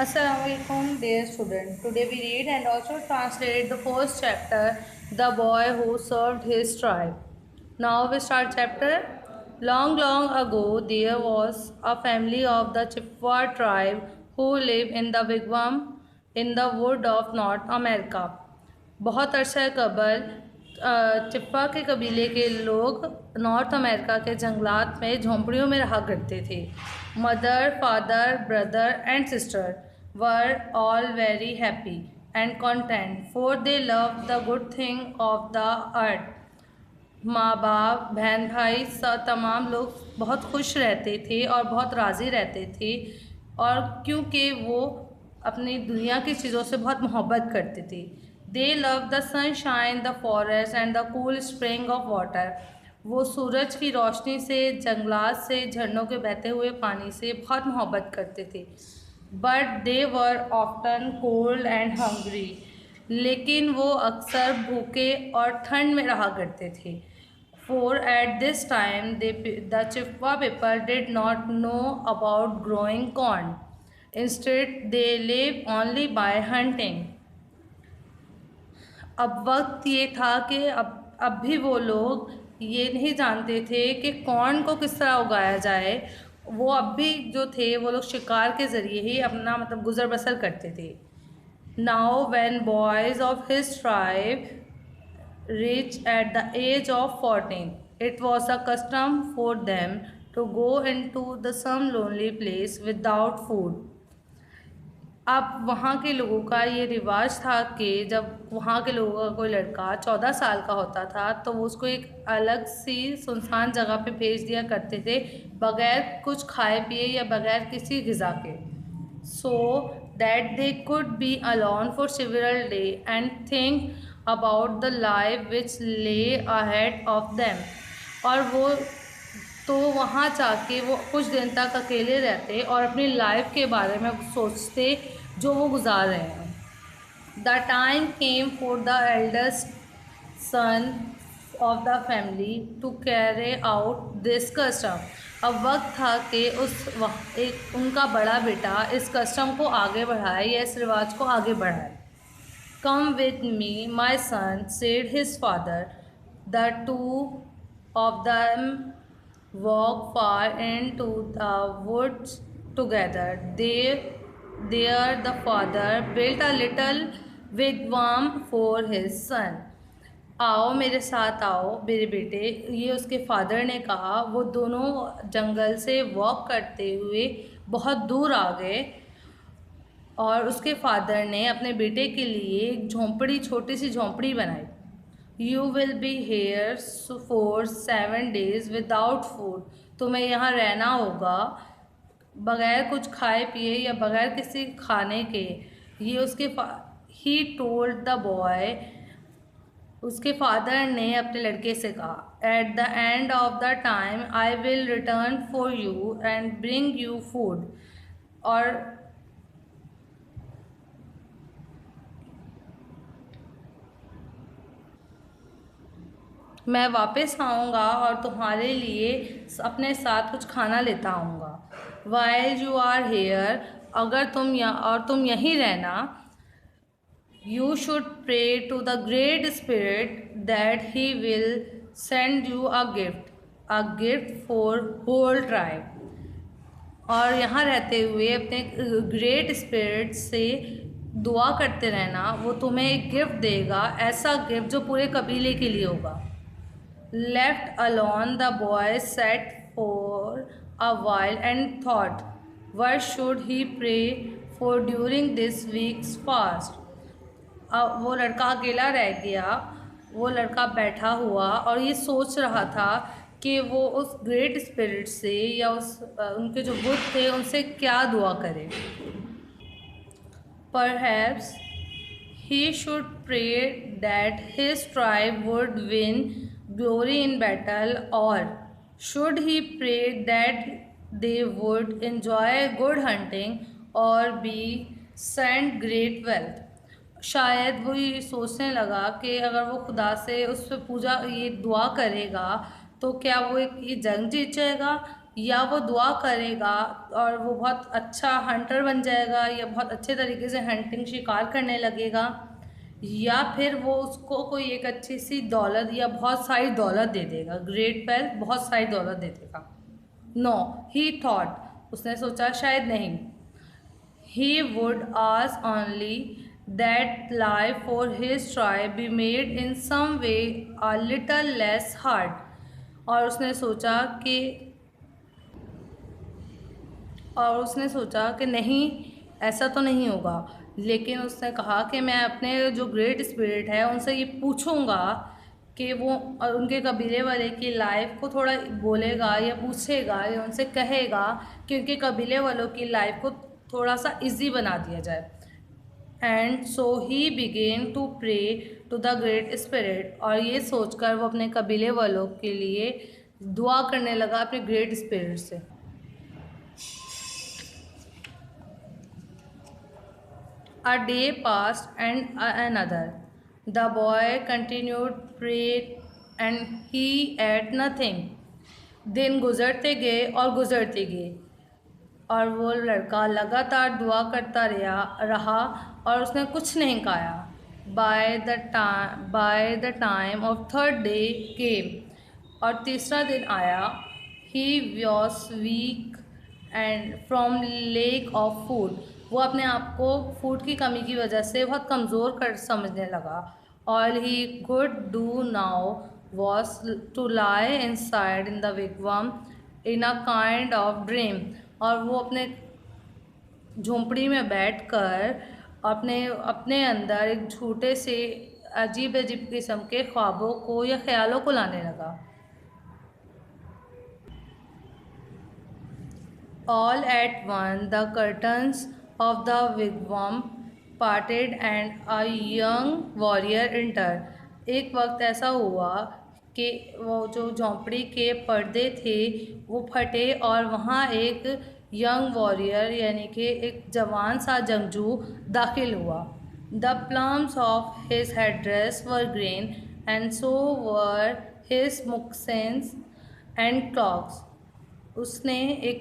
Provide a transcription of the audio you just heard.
Assalamualaikum, dear student. Today we read and also translate the first chapter, The Boy Who Served His Tribe. Now we start chapter. Long, long ago, there was a family of the Chippewa tribe who lived in the wigwam in the wood of North America. बहुत अरसा कबल चिप्पा के कबीले के लोग north America के जंगलात में झोंपड़ियों में रहा करते थे. Mother, father, brother and sister were all very happy and content, for they loved the good thing of the earth. माँ बाप, बहन भाई तमाम लोग बहुत खुश रहते थे और बहुत राज़ी रहते थे, और क्योंकि वो अपनी दुनिया की चीज़ों से बहुत मोहब्बत करते थे. दे love the sunshine, the forest and the cool spring of water. वो सूरज की रोशनी से, जंगलात से, झरनों के बहते हुए पानी से बहुत मोहब्बत करते थे. But they were often cold and hungry. लेकिन वो अक्सर भूखे और ठंड में रहा करते थे. For at this time the Chippewa people did not know about growing corn. Instead, they lived only by hunting. अब वक्त ये था कि अब भी वो लोग ये नहीं जानते थे कि कॉर्न को किस तरह उगाया जाए. वो अब भी जो थे वो लोग शिकार के ज़रिए ही अपना गुज़र बसर करते थे. Now when boys of his tribe reached at the age of 14, it was a custom for them to go into some lonely place without food. अब वहाँ के लोगों का ये रिवाज था कि जब वहाँ के लोगों का कोई लड़का 14 साल का होता था तो वो उसको एक अलग सी सुनसान जगह पे भेज दिया करते थे, बग़ैर कुछ खाए पिए या बग़ैर किसी ग़िज़ा के. So that they could be alone for several days and think about the life which lay ahead of them. और वो तो वहाँ जाके वो कुछ दिन तक अकेले रहते और अपनी लाइफ के बारे में सोचते जो वो गुजार रहे हैं. The time came for the eldest son of the family to carry out this custom. अब वक्त था कि उनका बड़ा बेटा इस कस्टम को आगे बढ़ाए या इस रिवाज को आगे बढ़ाए. Come with me, my son, said his father. The two of them walked far into the woods together. There the father built a little wigwam for his son. आओ मेरे साथ आओ मेरे बेटे, ये उसके फादर ने कहा. वो दोनों जंगल से वॉक करते हुए बहुत दूर आ गए और उसके फादर ने अपने बेटे के लिए एक झोंपड़ी, छोटी सी झोंपड़ी बनाई. You will be here for 7 days without food. तुम्हें यहाँ रहना होगा बग़ैर कुछ खाए पिए या बग़ैर किसी खाने के. ये उसके ही टोल्ड द बॉय. उसके फादर ने अपने लड़के से कहा, at the end of the time I will return for you and bring you food. और मैं वापस आऊँगा और तुम्हारे लिए अपने साथ कुछ खाना लेता आऊँगा. वाइल यू आर हेयर, अगर तुम यहीं रहना. You should pray to the great spirit that he will send you a gift for whole tribe. और यहाँ रहते हुए अपने ग्रेट स्पिरिट से दुआ करते रहना, वो तुम्हें एक गिफ्ट देगा, ऐसा गिफ्ट जो पूरे कबीले के लिए होगा. Left alone, the boy sat for a while and thought, what should he pray for during this week's fast? अब वो लड़का अकेला रह गया. वो लड़का बैठा हुआ और ये सोच रहा था कि वो उस ग्रेट स्पिरिट से या उनके जो बुत थे उनसे क्या दुआ करे. Perhaps he should pray that his tribe would win glory in battle, or should he pray that they would enjoy good hunting or be sent great wealth. शायद वो ये सोचने लगा कि अगर वो खुदा से उस पर पूजा ये दुआ करेगा तो क्या वो एक ये जंग जीत जाएगा या वो दुआ करेगा और वो बहुत अच्छा हंटर बन जाएगा या बहुत अच्छे तरीके से हंटिंग शिकार करने लगेगा, या फिर वो उसको कोई एक अच्छी सी दौलत या बहुत सारी दौलत दे देगा, ग्रेट वेल्थ, बहुत सारी दौलत दे देगा। नो, ही थॉट, उसने सोचा शायद नहीं। He would ask only that life for his tribe be made in some way a little less hard। और उसने सोचा कि नहीं, ऐसा तो नहीं होगा, लेकिन उसने कहा कि मैं अपने जो ग्रेट स्पिरिट है उनसे ये पूछूंगा कि वो उनके कबीले वाले की लाइफ को थोड़ा बोलेगा या पूछेगा या उनसे कहेगा कि उनके कबीले वालों की लाइफ को थोड़ा सा इजी बना दिया जाए। And so he began to pray to the great spirit, और ये सोचकर वो अपने कबीले वालों के लिए दुआ करने लगा अपने ग्रेट स्पिरिट से। A day passed and another. The boy continued pray and he ate nothing। दिन गुजरते गए और गुजरते गए और वो लड़का लगातार दुआ करता रहा और उसने कुछ नहीं खाया। By the time of third day came, और तीसरा दिन आया। He was weak and from lack of food, वो अपने आप को फूड की कमी की वजह से बहुत कमज़ोर कर समझने लगा। All he could do now was to lie inside in the wigwam in a kind of dream, और वो अपने झोंपड़ी में बैठकर अपने अंदर एक झूठे से अजीब अजीब किस्म के ख्वाबों को या ख्यालों को लाने लगा। All at once the curtains of the wigwam parted and a young warrior entered। एक वक्त ऐसा हुआ कि वो जो झोंपड़ी के पर्दे थे वो फटे और वहाँ एक यंग वॉरियर यानी कि एक जवान सा जंगजू दाखिल हुआ। The plumes of his headdress were green and so were his moccasins and clogs। उसने एक